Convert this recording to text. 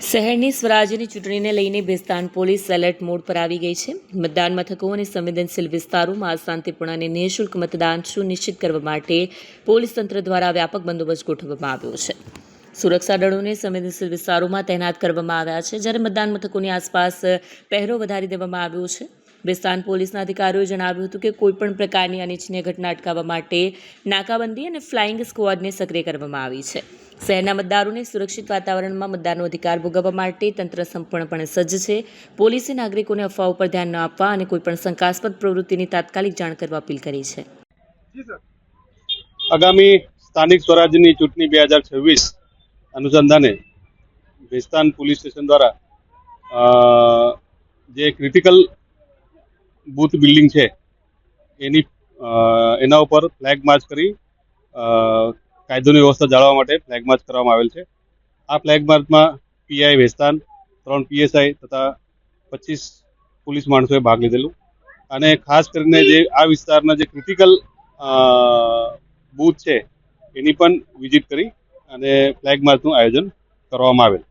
શહેરની સ્વરાજ્યની ચૂંટણીને લઈને ભેસ્તાન પોલીસ એલર્ટ મોડ પર આવી ગઈ છે. મતદાન મથકો અને સંવેદનશીલ વિસ્તારોમાં શાંતિપૂર્ણ અને નિઃશુલ્ક મતદાન સુનિશ્ચિત કરવા માટે પોલીસ તંત્ર દ્વારા વ્યાપક બંદોબસ્ત ગોઠવવામાં આવ્યો છે. સુરક્ષા દળોને સંવેદનશીલ વિસ્તારોમાં તૈનાત કરવામાં આવ્યા છે, જ્યારે મતદાન મથકોની આસપાસ પહેરો વધારી દેવામાં આવ્યો છે. ભેસ્તાન પોલીસના અધિકારીઓએ જણાવ્યું હતું કે કોઈપણ પ્રકારની અનિચ્છનીય ઘટના અટકાવવા માટે નાકાબંધી અને ફ્લાઇંગ સ્ક્વોડને સક્રિય કરવામાં આવી છે. શહેરના મતદારોને સુરક્ષિત વાતાવરણમાં મતદાનનો અધિકાર ભોગવવા માટે તંત્ર સંપૂર્ણપણે સજ્જ છે. પોલીસે નાગરિકોને અફવાઓ પર ધ્યાન ન આપવા અને કોઈપણ શંકાસ્પદ પ્રવૃત્તિની તાત્કાલિક જાણ કરવા અપીલ કરી છે. આગામી સ્થાનિક સ્વરાજ્યની ચૂંટણી 2026 અનુસંધાને ભેસ્તાન પોલીસ સ્ટેશન દ્વારા જે ક્રિટિકલ બૂથ બિલ્ડિંગ છે એના ઉપર ફ્લેગ માર્ચ કરી કાયદોની વ્યવસ્થા જાળવવા માટે ફ્લેગ માર્ચ કરવામાં આવેલ છે. આ ફ્લેગ માર્ચમાં પીઆઈ ભેસ્તાન, 3 પીએસઆઈ તથા 25 પોલીસ માણસોએ ભાગ લીધેલું. અને ખાસ કરીને જે આ વિસ્તારના જે ક્રિટિકલ બૂથ છે એની પણ વિઝિટ કરી અને ફ્લેગ માર્ચનું આયોજન કરવામાં આવેલ.